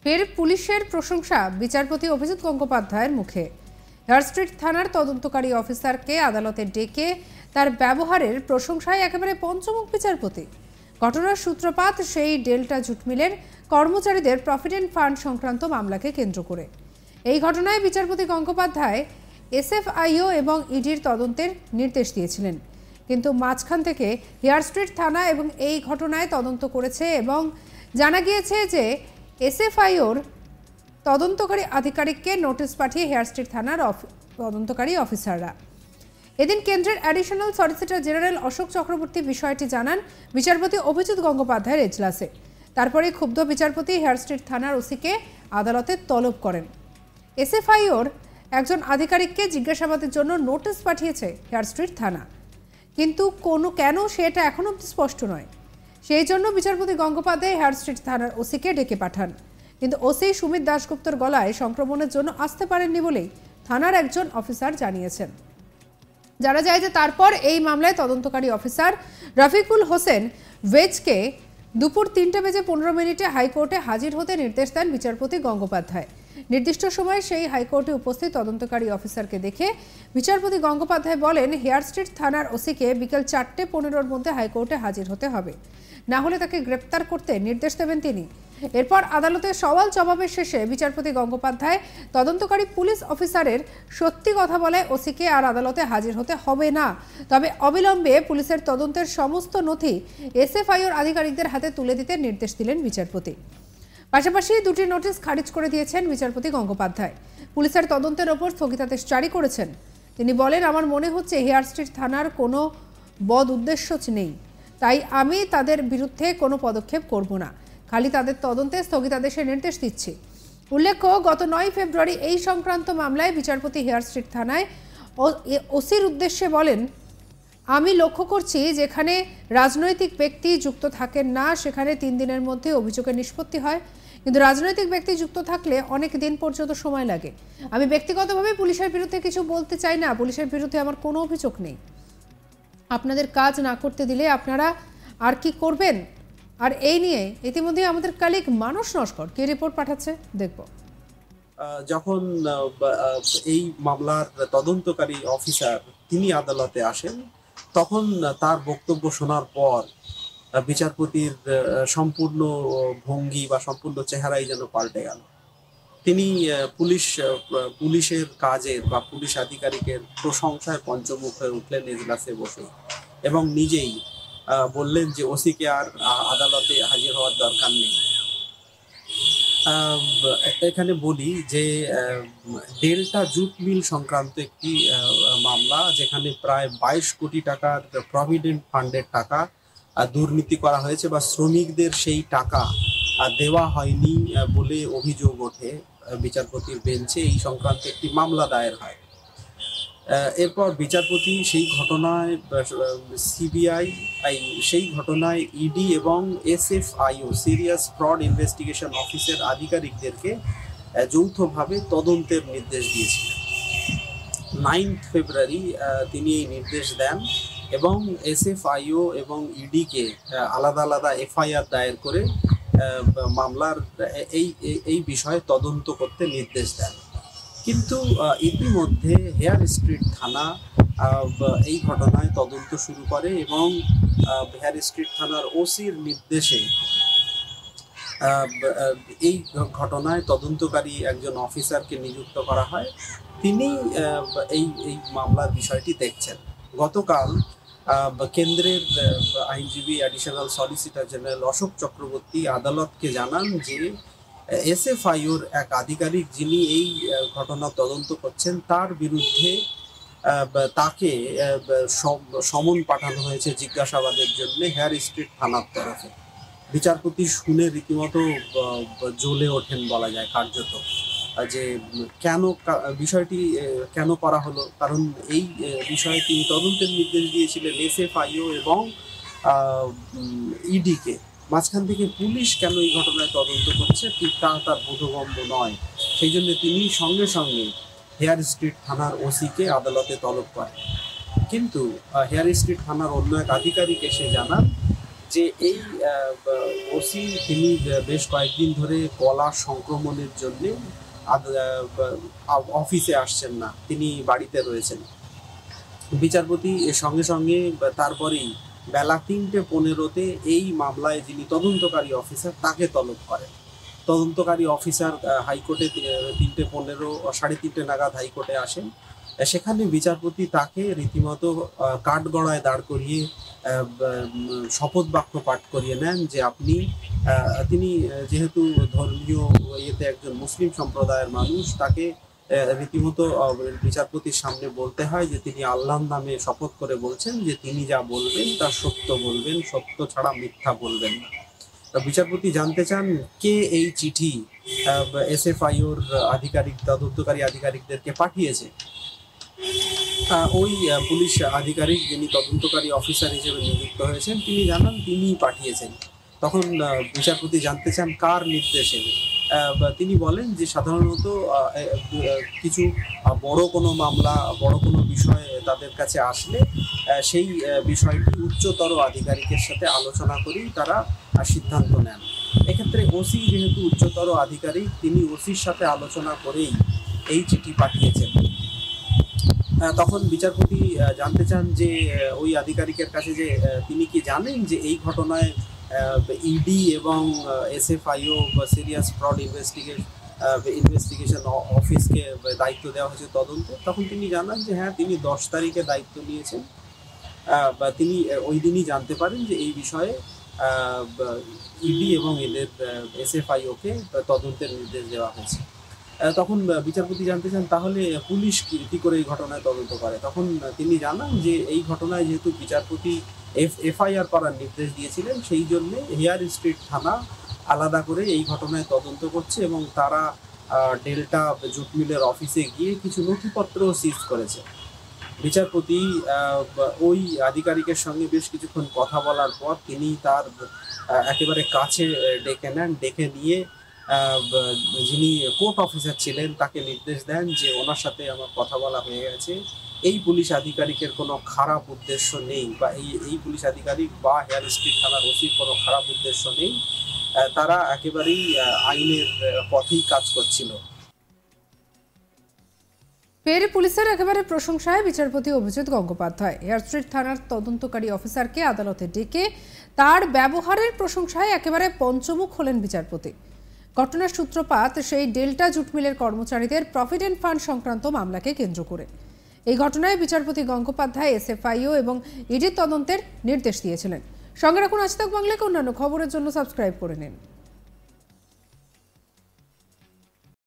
ফের পুলিশের প্রশংসা বিচারপতি অভিজিৎ গঙ্গোপাধ্যায়ের মুখে। হেয়ার স্ট্রিট থানার তদন্তকারী অফিসারকে আদালতে ডেকে তার ব্যবহারের প্রশংসায় একেবারে পঞ্চমুখ বিচারপতি। ঘটনার সূত্রপাত সেই ডেল্টা জুট মিলের কর্মচারীদের প্রভিডেন্ট ফান্ড সংক্রান্ত মামলাকে কেন্দ্র করে। এই ঘটনায় বিচারপতি গঙ্গোপাধ্যায় এসএফআইও এবং ইডির তদন্তের নির্দেশ দিয়েছিলেন, কিন্তু মাঝখান থেকে হেয়ার স্ট্রিট থানা এবং এই ঘটনায় তদন্ত করেছে এবং জানা গিয়েছে যে এসএফআইওর তদন্তকারী আধিকারিককে নোটিশ পাঠিয়ে হেয়ার স্ট্রিট থানার তদন্তকারী অফিসাররা। এদিন কেন্দ্রের additional solicitor general Ashok Chakraborty বিষয়টি জানান বিচারপতি অভিজিৎ গঙ্গোপাধ্যায়ের এজলাসে। তারপরে ক্ষুব্ধ বিচারপতি হেয়ার স্ট্রিট থানার ওসিকে আদালতে তলব করেন। এসএফআইওর একজন আধিকারিককে জিজ্ঞাসাবাদের জন্য নোটিশ পাঠিয়েছে হেয়ার স্ট্রিট থানা, কিন্তু কেন সেটা এখনো স্পষ্ট নয়। সেই জন্য বিচারপতি গঙ্গোপাধ্যায় হেয়ার স্ট্রিট থানার ওসিকে ডেকে পাঠান, কিন্তু ওসি সুমিত দাশগুপ্তর গলায় সংক্রমণের জন্য আসতে পারেননি বলেই থানার একজন অফিসার জানিয়েছেন। জানা যায় যে তারপর এই মামলায় তদন্তকারী অফিসার রফিকুল হোসেন ভেজকে দুপুর 3:15 হাইকোর্টে হাজির হতে নির্দেশ দেন বিচারপতি গঙ্গোপাধ্যায়। নির্দিষ্ট সময়ে সেই হাইকোর্টে উপস্থিত তদন্তকারী অফিসারকে দেখে বিচারপতি গঙ্গোপাধ্যায় বলেন, হেয়ার স্ট্রিট থানার ওসিকে বিকেল 4:15-র মধ্যে হাইকোর্টে হাজির হতে হবে, না হলে তাকে গ্রেপ্তার করতে নির্দেশ দেবেন তিনি। এরপর আদালতে সওয়াল জবাবের শেষে বিচারপতি গঙ্গোপাধ্যায় তদন্তকারী পুলিশ অফিসারের সত্যি কথা বলে ওসিকে আর আদালতে হাজির হতে হবে না, তবে অবিলম্বে পুলিশের তদন্তের সমস্ত নথি এসএফআইওর আধিকারিকদের হাতে তুলে দিতে নির্দেশ দিলেন বিচারপতি। পাশাপাশি দুটি নোটিশ খারিজ করে দিয়েছেন বিচারপতি গঙ্গোপাধ্যায়। পুলিশের তদন্তের ওপর স্থগিতাদেশ জারি করেছেন। তিনি বলেন, আমার মনে হচ্ছে হেয়ার স্ট্রিট থানার কোনো বদ উদ্দেশ্য নেই, তাই আমি তাদের বিরুদ্ধে কোনো পদক্ষেপ করব না, খালি তাদের তদন্তে স্থগিতাদেশের নির্দেশ দিচ্ছি। উল্লেখ্য, গত 9 ফেব্রুয়ারি এই সংক্রান্ত মামলায় বিচারপতি হেয়ার স্ট্রিট থানায় ওসির উদ্দেশ্যে বলেন, আমি লক্ষ্য করছি যেখানে রাজনৈতিক ব্যক্তি যুক্ত থাকেন না সেখানে 3 দিনের মধ্যে অভিযোগের নিষ্পত্তি হয়, কিন্তু রাজনৈতিক ব্যক্তি যুক্ত থাকলে অনেক দিন পর্যন্ত সময় লাগে। আমি ব্যক্তিগতভাবে পুলিশের বিরুদ্ধে কিছু বলতে চাই না, পুলিশের বিরুদ্ধে আমার কোনো অভিযোগ নেই। আপনাদের কাজ না করতে দিলে আপনারা আর কি করবেন? আর এই নিয়ে ইতিমধ্যে আমাদের কালিক মানস নস্কর কি রিপোর্ট পাঠাচ্ছে দেখব। যখন এই মামলার তদন্তকারী অফিসার তিনি আদালতে আসেন, তখন তার বক্তব্য শোনার পর বিচারপতির সম্পূর্ণ ভঙ্গি বা সম্পূর্ণ চেহারাই যেন পাল্টে গেল। তিনি পুলিশের কাজের বা পুলিশ আধিকারিকের প্রশংসায় পঞ্চমুখ হয়ে উঠলেন এজলাসে বসে, এবং নিজেই বললেন যে ওসিকে আর আদালতে হাজির হওয়ার দরকার নেই। এখানে বলি যে ডেল্টা জুট মিল সংক্রান্ত একটি মামলা, যেখানে প্রায় 22 কোটি টাকার প্রভিডেন্ট ফান্ডের টাকা দুর্নীতি করা হয়েছে বা শ্রমিকদের সেই টাকা দেওয়া হয়নি বলে অভিযোগ ওঠে বিচারপতির বেঞ্চে। এই সংক্রান্ত একটি মামলা দায়ের হয়। এরপর বিচারপতি সেই ঘটনায় সিবিআই, সেই ঘটনায় ইডি এবং এসএফআইও সিরিয়াস ফ্রড ইনভেস্টিগেশন অফিসের আধিকারিকদেরকে যৌথভাবে তদন্তের নির্দেশ দিয়েছিলেন। 9 ফেব্রুয়ারি তিনি এই নির্দেশ দেন এবং এসএফআইও এবং ইডিকে আলাদা আলাদা এফআইআর দায়ের করে মামলার এই বিষয়ে তদন্ত করতে নির্দেশ দেন। কিন্তু ইতিমধ্যে হেয়ার স্ট্রিট থানা এই ঘটনায় তদন্ত শুরু করে এবং হেয়ার স্ট্রিট থানার ওসির নির্দেশে এই ঘটনায় তদন্তকারী একজন অফিসারকে নিযুক্ত করা হয়। তিনি এই মামলার বিষয়টি দেখছেন। গতকাল কেন্দ্রের আইনজীবী additional solicitor general Ashok Chakraborty আদালতকে জানান যে এসএফআইওর এক আধিকারিক যিনি এই ঘটনা তদন্ত করছেন তার বিরুদ্ধে তাকে সমন পাঠানো হয়েছে জিজ্ঞাসাবাদের জন্য হেয়ার স্ট্রিট থানার তরফে। বিচারপতি শুনে রীতিমতো জ্বলে ওঠেন বলা যায় কার্যত, যে কেন বিষয়টি কেন করা হলো। কারণ এই বিষয়ে তিনি তদন্তের নির্দেশ দিয়েছিলেন এসএফআইও এবং ইডিকে। মাঝখান থেকে পুলিশ কেন এই ঘটনায় তদন্ত করছে তার বোধগম্য নয়। সেই জন্য তিনি সঙ্গে সঙ্গে হেয়ার স্ট্রিট থানার ওসিকে আদালতে তলব করেন। কিন্তু হেয়ার স্ট্রিট থানার অন্য এক আধিকারিক এসে জানান যে এই ওসি তিনি বেশ কয়েকদিন ধরে গলা সংক্রমণের জন্য অফিসে আসছেন না, তিনি বাড়িতে রয়েছেন। বিচারপতি এর সঙ্গে সঙ্গে তারপরেই বেলা 3:15 এই মামলায় যিনি তদন্তকারী অফিসার তাকে তলব করেন। তদন্তকারী অফিসার হাইকোর্টে 3:15 3:30 নাগাদ হাইকোর্টে আসেন। সেখানে বিচারপতি তাকে রীতিমতো কাঠগড়ায় দাঁড় করিয়ে শপথ বাক্য পাঠ করিয়ে নেন যে তিনি যেহেতু ধর্মীয় ইয়েতে একজন মুসলিম সম্প্রদায়ের মানুষ, তাকে রীতিমতো বিচারপতির সামনে বলতে হয় যে তিনি আল্লাহর নামে শপথ করে বলছেন যে তিনি যা বলবেন তা সত্য বলবেন, সত্য ছাড়া মিথ্যা বলবেন না। বিচারপতি জানতে চান কে এই চিঠি এসএফআইওর তদন্তকারী আধিকারিকদেরকে পাঠিয়েছে। ওই পুলিশ আধিকারিক যিনি তদন্তকারী অফিসার হিসেবে নিযুক্ত হয়েছেন তিনি জানান তিনিই পাঠিয়েছেন। তখন বিচারপতি জানতে চান কার নির্দেশে। তিনি বলেন যে সাধারণত কিছু বড় কোনো মামলা, বড় কোনো বিষয় তাদের কাছে আসলে সেই বিষয়টি উচ্চতর আধিকারিকের সাথে আলোচনা করেই তারা সিদ্ধান্ত নেন। এক্ষেত্রে ওসি যেহেতু উচ্চতর আধিকারিক, তিনি ওসির সাথে আলোচনা করেই এই চিঠি পাঠিয়েছেন। তখন বিচারপতি জানতে চান যে ওই আধিকারিকের কাছে যে তিনি কি জানেন যে এই ঘটনায় ইডি এবং এসএফআইও বা সিরিয়াস ফ্রড ইনভেস্টিগেশন অফিসকে দায়িত্ব দেওয়া হয়েছে তদন্তে। তখন তিনি জানান যে হ্যাঁ, তিনি 10 তারিখে দায়িত্ব নিয়েছেন বা তিনি ওই দিনই জানতে পারেন যে এই বিষয়ে ইডি এবং এদের এসএফআইওকে তদন্তের নির্দেশ দেওয়া হয়েছে। তখন বিচারপতি জানতে চান তাহলে পুলিশ কি করে এই ঘটনায় তদন্ত করে। তখন তিনি জানান যে এই ঘটনায় যেহেতু বিচারপতি এফআইআর করার নির্দেশ দিয়েছিলেন, সেই জন্য হেয়ার স্ট্রিট থানা আলাদা করে এই ঘটনায় তদন্ত করছে এবং তারা ডেল্টা জুট মিলের অফিসে গিয়ে কিছু নথিপত্র সিজ করেছে। বিচারপতি ওই আধিকারিকের সঙ্গে বেশ কিছুক্ষণ কথা বলার পর তিনি তার একেবারে কাছে ডেকে নেন। ডেকে নিয়ে যিনি কোর্ট অফিসার ছিলেন তাকে নির্দেশ দেন যে ওনার সাথে আমার কথা বলা হয়ে গেছে, এই পুলিশ আধিকারিকের কোনো খারাপ উদ্দেশ্য নেই বা এই পুলিশ আধিকারিক বা হেয়ার স্ট্রিট থানার ওসির কোনো খারাপ উদ্দেশ্য নেই, তারা একেবারেই আইনের পথেই কাজ করছিল। ফের পুলিশের একেবারে প্রশংসায় বিচারপতি অভিজিৎ গঙ্গোপাধ্যায় হেয়ার স্ট্রিট থানার তদন্তকারী অফিসারকে আদালতে ডেকে তার ব্যবহারের প্রশংসায় একেবারে পঞ্চমুখ হলেন বিচারপতি। ঘটনার সূত্রপাত সেই ডেল্টা জুট মিলের কর্মচারীদের প্রভিডেন্ট ফান্ড সংক্রান্ত মামলাকে কেন্দ্র করে। এই ঘটনায় বিচারপতি গঙ্গোপাধ্যায় এসএফআইও এবং ইডির তদন্তের নির্দেশ দিয়েছিলেন। সঙ্গে রাখুন আজ তাক বাংলাকে। অন্যান্য খবরের জন্য সাবস্ক্রাইব করে নিন।